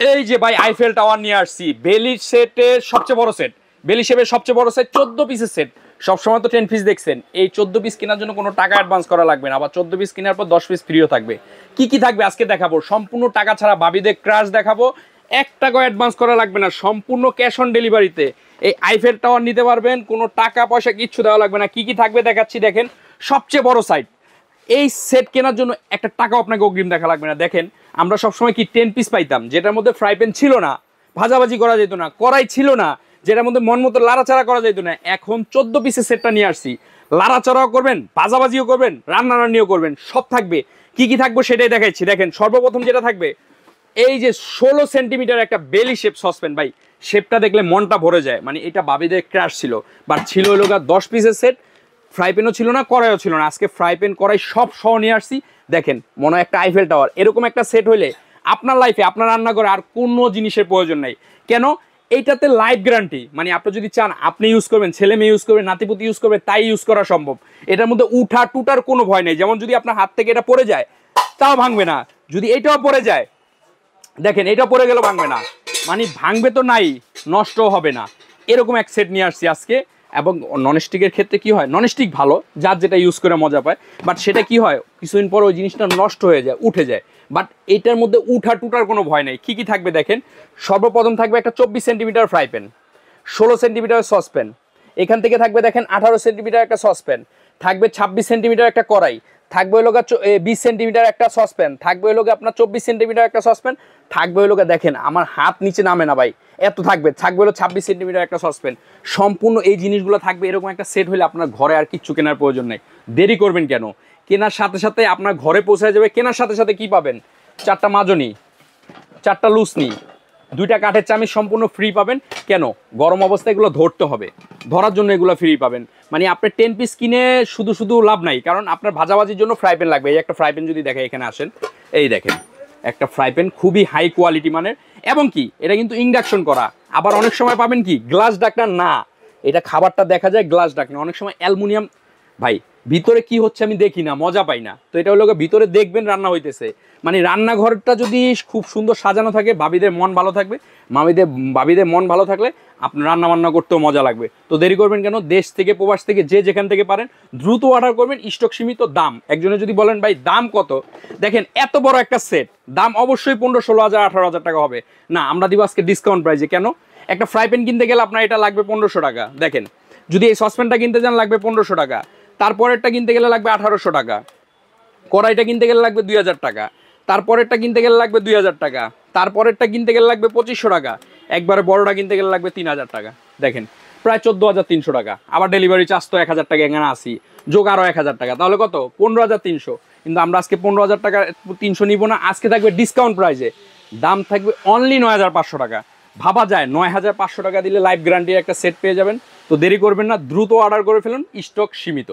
এই যে ভাই আইফেল টাওয়ার নিয়ে আসছি, বেলি সেটের সবচেয়ে বড় সেট, বেলি শেপের সবচেয়ে বড় সেট, 14 পিসের সেট। সবসময় তো 10 পিস দেখছেন, এই 14 পিস কেনার জন্য কোনো টাকা অ্যাডভান্স করা লাগবে না, আবার 14 পিস কেনার পর 10 পিস ফ্রিও থাকবে। কি কি থাকবে আজকে দেখাবো, সম্পূর্ণ টাকা ছাড়া ভাবিদের ক্রাশ দেখাবো। 1 টাকাও অ্যাডভান্স করা লাগবে না, সম্পূর্ণ ক্যাশ অন ডেলিভারিতে এই আইফেল টাওয়ার নিতে পারবেন, কোনো টাকা পয়সা কিচ্ছু দেওয়া লাগবে না। কি কি থাকবে দেখাচ্ছি, দেখেন সবচেয়ে বড় সাইট। এই সেট কেনার জন্য একটা টাকাও আপনাকে অগ্রিম দেখা লাগবে না। দেখেন আমরা সবসময় কি 10 পিস পাইতাম, যেটার মধ্যে ফ্রাই প্যান ছিল না, ভাজাভাজি করা যেত না, কড়াই ছিল না, যেটার মধ্যে মন মতো লাড়াচাড়া করা যেত না। এখন 14 পিসের সেটটা নিয়ে আসছি, লাড়াচাড়াও করবেন, ভাজাভাজিও করবেন, রান্নারান্নিও করবেন, সব থাকবে। কি কি থাকবে সেটাই দেখাচ্ছি। দেখেন সর্বপ্রথম যেটা থাকবে, এই যে 16 সেন্টিমিটার একটা বেলি শেপ সসপ্যান। ভাই শেপটা দেখলে মনটা ভরে যায়, মানে এটা বাবিদের ক্রাশ ছিল, বাট ছিল হলো 10 পিসের সেট। ফ্রাই প্যানও ছিল না, কড়াইও ছিল না, আজকে ফ্রাই প্যান কড়াই সব সহ নিয়ে আসছি। দেখেন মনে হয় একটা আইফেল টাওয়ার। এরকম একটা সেট হইলে আপনার লাইফে, আপনার রান্নাঘরে আর কোনো জিনিসের প্রয়োজন নাই। কেন? এইটাতে লাইফ গ্যারান্টি, মানে আপনি যদি চান আপনি ইউজ করবেন, ছেলে মেয়ে ইউজ করবেন, নাতিপুতি ইউজ করবে, তাই ইউজ করা সম্ভব। এটার মধ্যে উঠা টুটার কোনো ভয় নেই। যেমন যদি আপনার হাত থেকে এটা পড়ে যায় তাও ভাঙবে না, যদি এটাও পড়ে যায় দেখেন এটা পড়ে গেল ভাঙবে না, মানে ভাঙবে তো নাই, নষ্টও হবে না। এরকম এক সেট নিয়ে আসছি আজকে। এবং ননস্টিকের ক্ষেত্রে কি হয়, ননস্টিক ভালো, যার যেটা ইউজ করে মজা পায়, বাট সেটা কি হয় কিছুদিন পর ওই জিনিসটা নষ্ট হয়ে যায়, উঠে যায়। বাট এইটার মধ্যে উঠা টুটার কোনো ভয় নেই। কি কি থাকবে দেখেন, সর্বপ্রথম থাকবে একটা 24 centimetre fry pan, 16 centimetre saucepan, এখান থেকে থাকবে দেখেন 18 সেন্টিমিটার একটা সসপ্যান, থাকবে 26 সেন্টিমিটার একটা কড়াই, থাকবে হলো 20 সেন্টিমিটার একটা সসপ্যান, থাকবে হলো আপনার 24 সেন্টিমিটার একটা সসপ্যান, থাকবে হলো দেখেন আমার হাত নিচে নামে না ভাই, এত থাকবে। থাকবে হলো 26 সেন্টিমিটার একটা সসপ্যান। সম্পূর্ণ এই জিনিসগুলো থাকবে। এরকম একটা সেট হলে আপনার ঘরে আর কিচ্ছু কেনার প্রয়োজন নেই। দেরি করবেন কেন, কেনার সাথে সাথে আপনার ঘরে পৌঁছে যাবে। কেনার সাথে সাথে কি পাবেন, 4টা মাজনি, 4টা লুসনি, 2টা কাঠের চামচ সম্পূর্ণ ফ্রি পাবেন। কেন? গরম অবস্থায় এগুলো ধরতে হবে, ধরার জন্য এগুলো ফ্রি পাবেন। মানে আপনার 10 পিস কিনে শুধু শুধু লাভ নাই, কারণ আপনার ভাজাভাজির জন্য ফ্রাই প্যান লাগবে। এই একটা ফ্রাই প্যান যদি দেখে এখানে আসেন, এই দেখেন একটা ফ্রাই প্যান খুবই হাই কোয়ালিটি মানের, এবং কি এটা কিন্তু ইন্ডাকশন করা। আবার অনেক সময় পাবেন কি গ্লাস ঢাকনা না, এটা খাবারটা দেখা যায় গ্লাস ঢাকনা, অনেক সময় অ্যালুমিনিয়াম। ভাই ভিতরে কি হচ্ছে আমি দেখি না, মজা পাই না। তো এটা হলো ভিতরে দেখবেন রান্না হইতেছে, মানে রান্নাঘরটা যদি খুব সুন্দর সাজানো থাকে, ভাবিদের মন ভালো থাকবে, ভাবিদের মন ভালো থাকলে আপনার রান্না বান্না করতেও মজা লাগবে। তো দেরি করবেন কেন, দেশ থেকে প্রবাস থেকে যে যেখান থেকে পারেন দ্রুত অর্ডার করবেন। স্টক সীমিত, দাম একজনে যদি বলেন ভাই দাম কত, দেখেন এত বড় একটা সেট, দাম অবশ্যই 15, 16,000, 18,000 টাকা হবে না, আমরা দিব আজকে ডিসকাউন্ট প্রাইসে। কেন? একটা ফ্রাই প্যান কিনতে গেলে আপনার এটা লাগবে 1500 টাকা, দেখেন যদি এই সসপ্যানটা কিনতে যান লাগবে 1500 টাকা, তারপরেরটা কিনতে গেলে লাগবে 1800 টাকা, কড়াইটা কিনতে গেলে লাগবে 2000 টাকা, তারপরেরটা কিনতে গেলে লাগবে 2000 টাকা, তারপরেরটা কিনতে গেলে লাগবে 2500 টাকা, একবারে বড়টা কিনতে গেলে লাগবে 3000 টাকা। দেখেন প্রায় 14,300 টাকা। আবার ডেলিভারি চার্জ তো 1000 টাকা এখানে আসি, যোগ আরও 1000 টাকা, তাহলে কত? 15,300। কিন্তু আমরা আজকে 15,000 টাকা 300 নিব না, আজকে থাকবে ডিসকাউন্ট প্রাইসে, দাম থাকবে অনলি 9,500 টাকা। ভাবা যায় 9,500 টাকা দিলে লাইফ গ্যারান্টির একটা সেট পেয়ে যাবেন। তো দেরি করবেন না, দ্রুত অর্ডার করে ফেলুন, স্টক সীমিত।